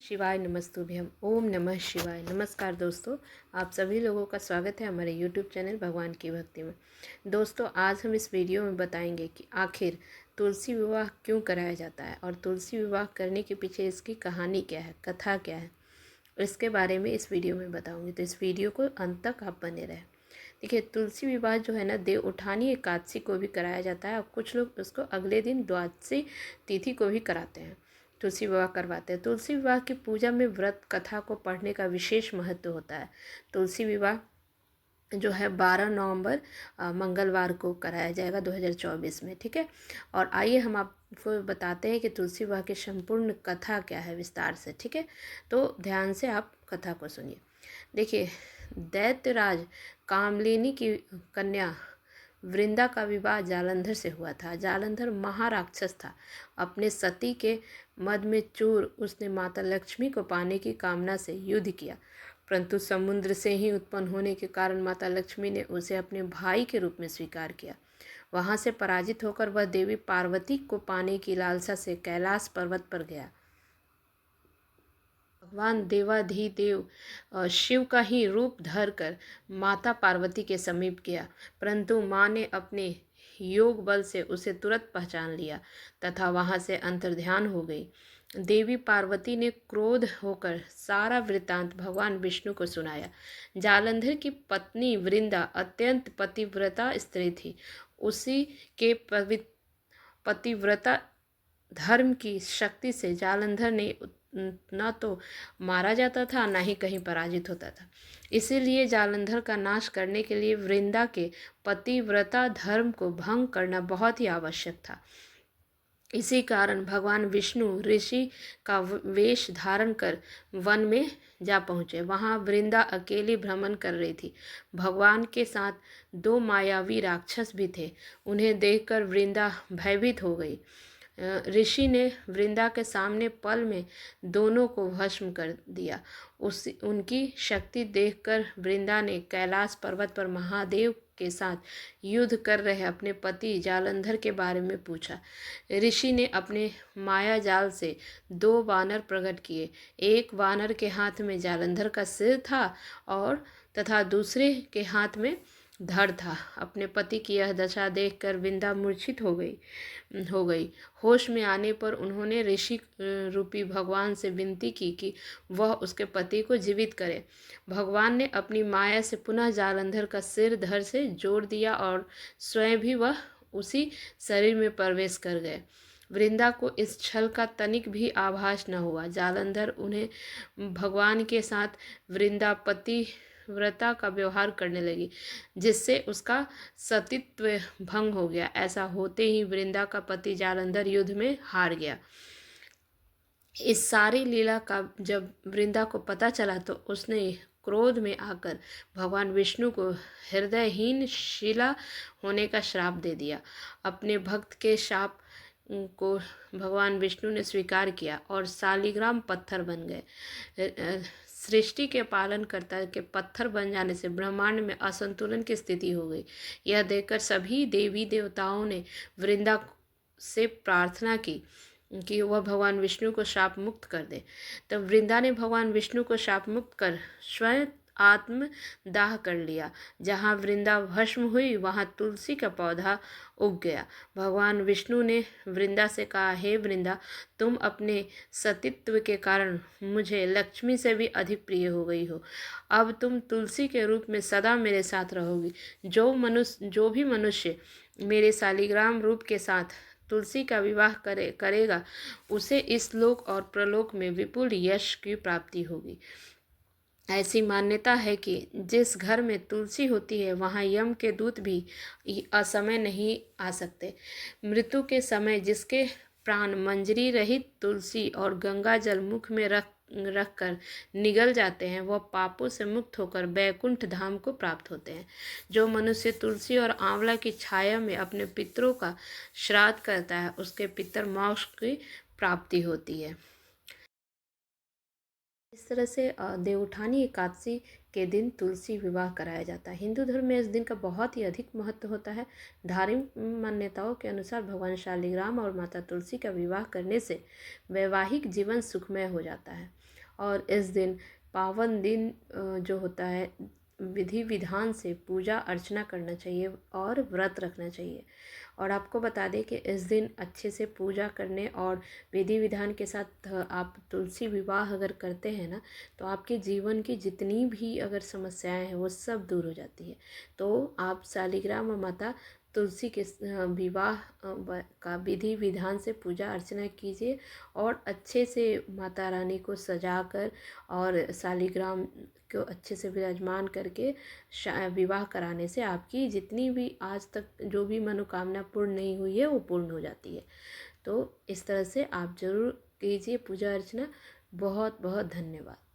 शिवाय नमस्तुभ्यम। ओम नमः शिवाय। नमस्कार दोस्तों, आप सभी लोगों का स्वागत है हमारे यूट्यूब चैनल भगवान की भक्ति में। दोस्तों, आज हम इस वीडियो में बताएंगे कि आखिर तुलसी विवाह क्यों कराया जाता है और तुलसी विवाह करने के पीछे इसकी कहानी क्या है, कथा क्या है, इसके बारे में इस वीडियो में बताऊंगी। तो इस वीडियो को अंत तक आप बने रहें। देखिए, तुलसी विवाह जो है ना, देव उठानी एकादशी को भी कराया जाता है और कुछ लोग उसको अगले दिन द्वादशी तिथि को भी कराते हैं, तुलसी विवाह करवाते हैं। तुलसी विवाह की पूजा में व्रत कथा को पढ़ने का विशेष महत्व होता है। तुलसी विवाह जो है 12 नवंबर मंगलवार को कराया जाएगा 2024 में। ठीक है, और आइए हम आपको बताते हैं कि तुलसी विवाह की संपूर्ण कथा क्या है विस्तार से। ठीक है, तो ध्यान से आप कथा को सुनिए। देखिए, दैत्यराज कामलिनी की कन्या वृंदा का विवाह जालंधर से हुआ था। जालंधर महाराक्षस था। अपने सती के मद में चूर उसने माता लक्ष्मी को पाने की कामना से युद्ध किया, परंतु समुद्र से ही उत्पन्न होने के कारण माता लक्ष्मी ने उसे अपने भाई के रूप में स्वीकार किया। वहां से पराजित होकर वह देवी पार्वती को पाने की लालसा से कैलाश पर्वत पर गया। भगवान देवाधिदेव शिव का ही रूप धरकर माता पार्वती के समीप गया, परंतु माँ ने अपने योग बल से उसे तुरंत पहचान लिया तथा वहां से अंतर्ध्यान हो गई। देवी पार्वती ने क्रोध होकर सारा वृत्तांत भगवान विष्णु को सुनाया। जालंधर की पत्नी वृंदा अत्यंत पतिव्रता स्त्री थी। उसी के पतिव्रता धर्म की शक्ति से जालंधर ने न तो मारा जाता था, न ही कहीं पराजित होता था। इसीलिए जालंधर का नाश करने के लिए वृंदा के पतिव्रता धर्म को भंग करना बहुत ही आवश्यक था। इसी कारण भगवान विष्णु ऋषि का वेश धारण कर वन में जा पहुँचे। वहाँ वृंदा अकेली भ्रमण कर रही थी। भगवान के साथ 2 मायावी राक्षस भी थे। उन्हें देखकर वृंदा भयभीत हो गई। ऋषि ने वृंदा के सामने पल में दोनों को भस्म कर दिया। उनकी शक्ति देखकर वृंदा ने कैलाश पर्वत पर महादेव के साथ युद्ध कर रहे अपने पति जालंधर के बारे में पूछा। ऋषि ने अपने माया जाल से 2 वानर प्रकट किए। एक वानर के हाथ में जालंधर का सिर था और तथा दूसरे के हाथ में धड़ था। अपने पति की यह दशा देखकर वृंदा मूर्छित हो गई। होश में आने पर उन्होंने ऋषि रूपी भगवान से विनती की कि वह उसके पति को जीवित करे। भगवान ने अपनी माया से पुनः जालंधर का सिर धड़ से जोड़ दिया और स्वयं भी वह उसी शरीर में प्रवेश कर गए। वृंदा को इस छल का तनिक भी आभास न हुआ। जालंधर उन्हें भगवान के साथ वृंदा पति व्रता का व्यवहार करने लगी, जिससे उसका सतीत्व भंग हो गया। ऐसा होते ही वृंदा का पति जालंधर युद्ध में हार गया। इस सारी लीला का जब वृंदा को पता चला तो उसने क्रोध में आकर भगवान विष्णु को हृदयहीन शिला होने का श्राप दे दिया। अपने भक्त के शाप को भगवान विष्णु ने स्वीकार किया और शालिग्राम पत्थर बन गए। सृष्टि के पालनकर्ता के पत्थर बन जाने से ब्रह्मांड में असंतुलन की स्थिति हो गई। यह देखकर सभी देवी देवताओं ने वृंदा से प्रार्थना की कि वह भगवान विष्णु को शाप मुक्त कर दे। तब वृंदा ने भगवान विष्णु को शाप मुक्त कर स्वयं आत्म दाह कर लिया। जहाँ वृंदा भस्म हुई वहाँ तुलसी का पौधा उग गया। भगवान विष्णु ने वृंदा से कहा, हे वृंदा, तुम अपने सतीत्व के कारण मुझे लक्ष्मी से भी अधिक प्रिय हो गई हो। अब तुम तुलसी के रूप में सदा मेरे साथ रहोगी। जो भी मनुष्य मेरे शालिग्राम रूप के साथ तुलसी का विवाह करेगा उसे इस लोक और प्रलोक में विपुल यश की प्राप्ति होगी। ऐसी मान्यता है कि जिस घर में तुलसी होती है वहाँ यम के दूत भी असमय नहीं आ सकते। मृत्यु के समय जिसके प्राण मंजरी रहित तुलसी और गंगा जल मुख में रखकर निगल जाते हैं, वह पापों से मुक्त होकर बैकुंठ धाम को प्राप्त होते हैं। जो मनुष्य तुलसी और आंवला की छाया में अपने पितरों का श्राद्ध करता है उसके पितर मोक्ष की प्राप्ति होती है। इस इस तरह से देवउठानी एकादशी के दिन तुलसी विवाह कराया जाता है। हिंदू धर्म में इस दिन का बहुत ही अधिक महत्व होता है। धार्मिक मान्यताओं के अनुसार भगवान शालिग्राम और माता तुलसी का विवाह करने से वैवाहिक जीवन सुखमय हो जाता है। और इस दिन पावन दिन जो होता है, विधि विधान से पूजा अर्चना करना चाहिए और व्रत रखना चाहिए। और आपको बता दें कि इस दिन अच्छे से पूजा करने और विधि विधान के साथ आप तुलसी विवाह अगर करते हैं ना, तो आपके जीवन की जितनी भी अगर समस्याएं हैं वो सब दूर हो जाती है। तो आप शालिग्राम और माता तुलसी के विवाह का विधि विधान से पूजा अर्चना कीजिए और अच्छे से माता रानी को सजाकर और शालिग्राम को अच्छे से विराजमान करके विवाह कराने से आपकी जितनी भी आज तक जो भी मनोकामना पूर्ण नहीं हुई है वो पूर्ण हो जाती है। तो इस तरह से आप ज़रूर कीजिए पूजा अर्चना। बहुत बहुत धन्यवाद।